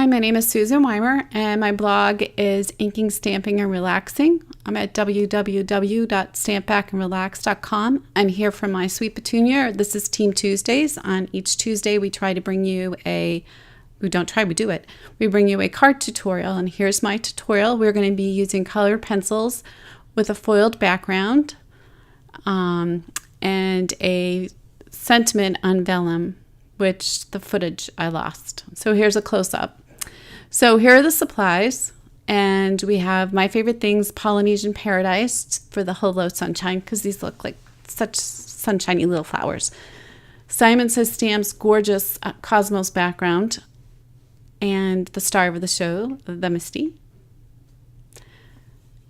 Hi, my name is Susan Weimer, and my blog is Inking, Stamping, and Relaxing. I'm at www.stampbackandrelax.com. I'm here from my sweet petunia. This is Team Tuesdays. On each Tuesday, we try to bring you we do it. We bring you a card tutorial, and here's my tutorial. We're going to be using colored pencils with a foiled background and a sentiment on vellum, which the footage I lost. So here's a close-up. So here are the supplies, and we have My Favorite Things Polynesian Paradise for the Hello Sunshine, because these look like such sunshiny little flowers. Simon Says Stamps gorgeous cosmos background, and the star of the show, the MISTI.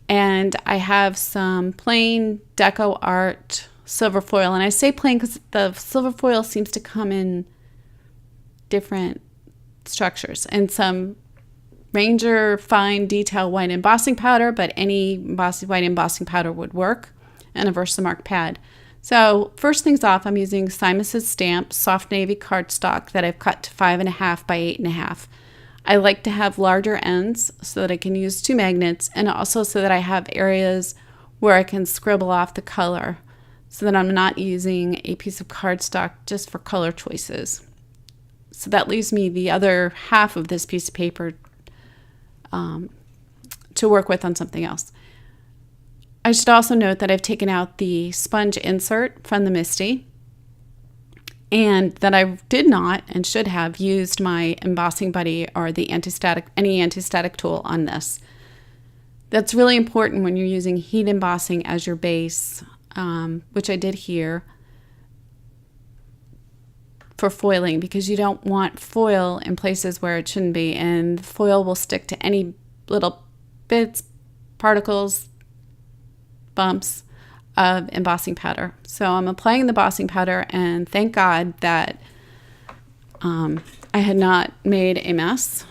And I have some plain deco art silver foil, and I say plain because the silver foil seems to come in different structures, and some Ranger fine detail white embossing powder, but any white embossing powder would work, and a Versamark pad. So first things off, I'm using Simon Says Stamps soft navy cardstock that I've cut to 5.5 by 8.5. I like to have larger ends so that I can use 2 magnets, and also so that I have areas where I can scribble off the color, so that I'm not using a piece of cardstock just for color choices. So that leaves me the other half of this piece of paper to work with on something else. I should also note that I've taken out the sponge insert from the MISTI, and that I did not and should have used my embossing buddy or the any anti-static tool on this. That's really important when you're using heat embossing as your base, which I did here for foiling, because you don't want foil in places where it shouldn't be, and foil will stick to any little bits, particles, bumps of embossing powder. So I'm applying the embossing powder, and thank God that I had not made a mess,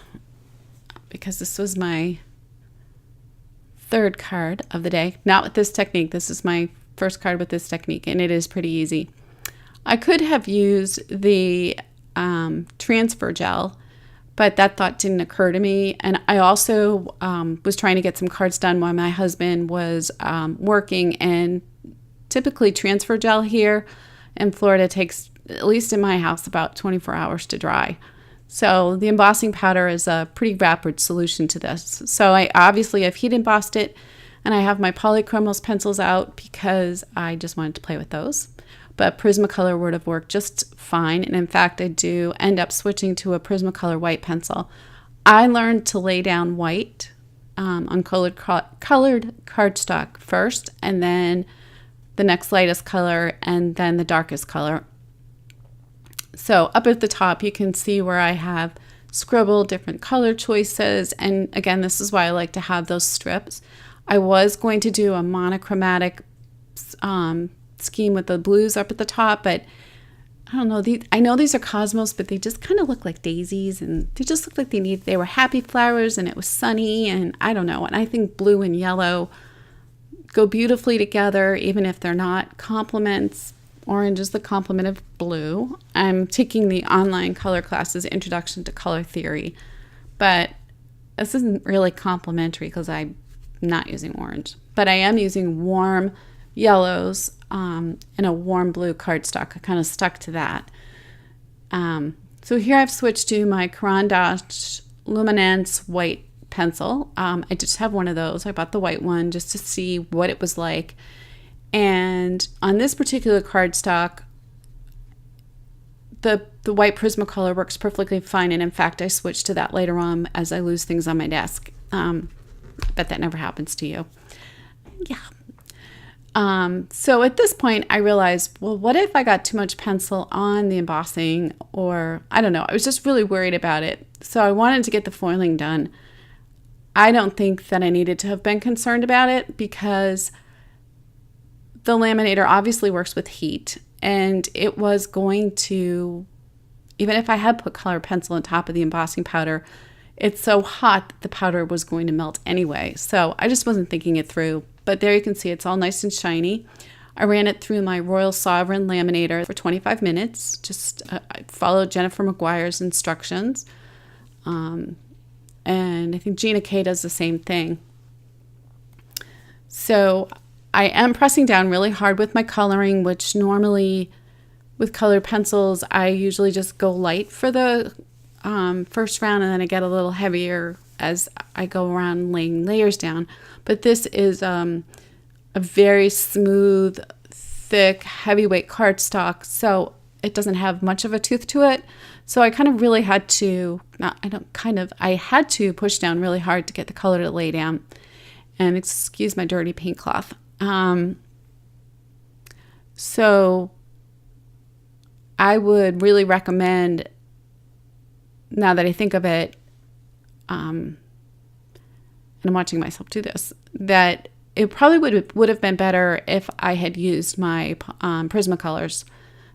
because this was my 3rd card of the day. Not with this technique. This is my first card with this technique, and it is pretty easy. I could have used the transfer gel, but that thought didn't occur to me. And I also was trying to get some cards done while my husband was working, and typically transfer gel here in Florida takes, at least in my house, about 24 hours to dry. So the embossing powder is a pretty rapid solution to this. So I obviously have heat embossed it, and I have my polychromos pencils out because I just wanted to play with those. But Prismacolor would have worked just fine. And in fact, I do end up switching to a Prismacolor white pencil. I learned to lay down white on colored cardstock first, and then the next lightest color, and then the darkest color. So up at the top, you can see where I have scribbled different color choices. And again, this is why I like to have those strips. I was going to do a monochromatic scheme with the blues up at the top, but I don't know. I know these are cosmos, but they just kind of look like daisies, and they just look like they were happy flowers, and it was sunny, and I don't know. And I think blue and yellow go beautifully together, even if they're not complements. Orange is the complement of blue. I'm taking the online color classes, Introduction to Color Theory, but this isn't really complementary because I'm not using orange, but I am using warm yellows and a warm blue cardstock. I kind of stuck to that. So here I've switched to my Caran d'Ache Luminance white pencil. I just have one of those. I bought the white one just to see what it was like. And on this particular cardstock, the white Prismacolor works perfectly fine. And in fact, I switched to that later on as I lose things on my desk. Bet that never happens to you. Yeah. So at this point, I realized, well, what if I got too much pencil on the embossing, or I don't know. I was just really worried about it. So I wanted to get the foiling done. I don't think that I needed to have been concerned about it, because the laminator obviously works with heat, and it was going to, even if I had put colored pencil on top of the embossing powder, it's so hot that the powder was going to melt anyway. So I just wasn't thinking it through. But there you can see it's all nice and shiny. I ran it through my Royal Sovereign laminator for 25 minutes. Just I followed Jennifer McGuire's instructions. And I think Gina K does the same thing. So I am pressing down really hard with my coloring, which normally with colored pencils, I usually just go light for the first round, and then I get a little heavier as I go around laying layers down. But this is a very smooth, thick, heavyweight cardstock, so it doesn't have much of a tooth to it. So I kind of really had to, I had to push down really hard to get the color to lay down. And excuse my dirty paint cloth. So I would really recommend, now that I think of it, and I'm watching myself do this, that it probably would have been better if I had used my Prismacolors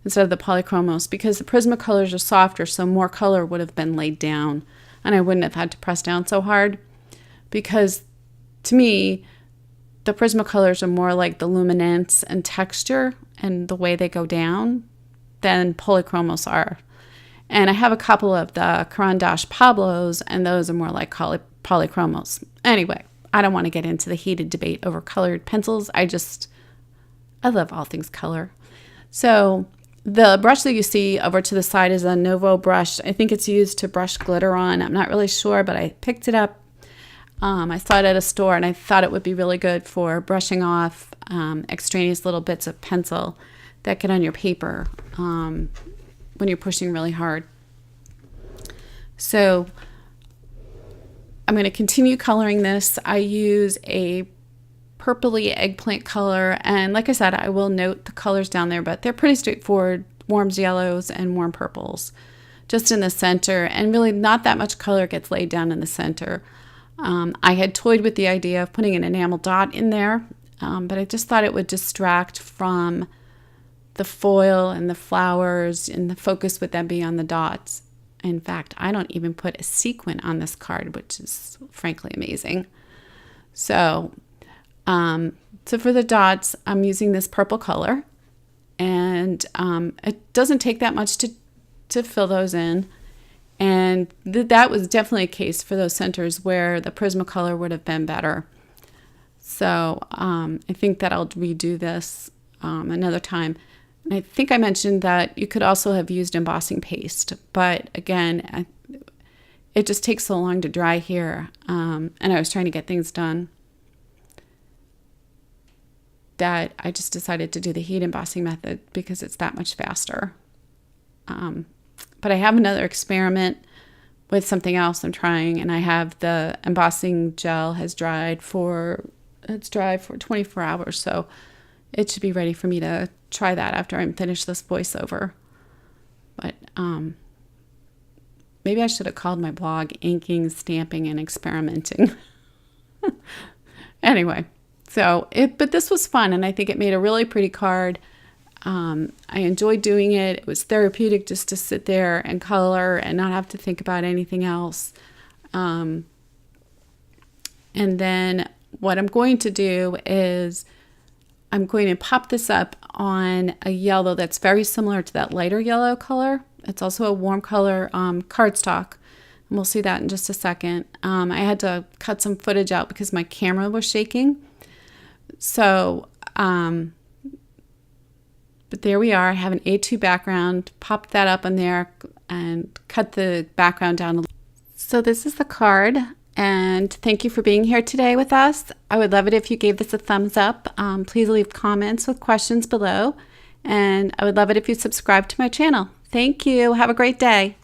instead of the Polychromos, because the Prismacolors are softer, so more color would have been laid down, and I wouldn't have had to press down so hard. Because to me, the Prismacolors are more like the luminance and texture and the way they go down than Polychromos are. And I have a couple of the Caran d'Ache Pablos, and those are more like Polychromos. Anyway, I don't want to get into the heated debate over colored pencils. I love all things color. So the brush that you see over to the side is a Novo brush. I think it's used to brush glitter on. I'm not really sure, but I picked it up. I saw it at a store, and I thought it would be really good for brushing off extraneous little bits of pencil that get on your paper when you're pushing really hard. So I'm going to continue coloring this. I use a purpley eggplant color, and like I said, I will note the colors down there, but they're pretty straightforward: warm yellows and warm purples just in the center, and really not that much color gets laid down in the center. I had toyed with the idea of putting an enamel dot in there, but I just thought it would distract from the foil and the flowers, and the focus would then be on the dots. In fact, I don't even put a sequin on this card, which is frankly amazing. So for the dots, I'm using this purple color, and it doesn't take that much to fill those in. And that was definitely a case for those centers where the Prismacolor would have been better. So I think that I'll redo this another time. And I think I mentioned that you could also have used embossing paste, but again, it just takes so long to dry here, and I was trying to get things done, that I just decided to do the heat embossing method because it's that much faster. But I have another experiment with something else I'm trying, and I have the embossing gel it's dried for 24 hours, so it should be ready for me to try that after I'm finished this voiceover. But maybe I should have called my blog Inking, Stamping, and Experimenting. Anyway, but this was fun, and I think it made a really pretty card. I enjoyed doing it. It was therapeutic just to sit there and color and not have to think about anything else. And then what I'm going to do is I'm going to pop this up on a yellow that's very similar to that lighter yellow color. It's also a warm color cardstock, and we'll see that in just a second. I had to cut some footage out because my camera was shaking. So, but there we are. I have an A2 background, popped that up on there and cut the background down a little. So this is the card, and thank you for being here today with us. I would love it if you gave this a thumbs up. Please leave comments with questions below, and I would love it if you subscribe to my channel. Thank you. Have a great day.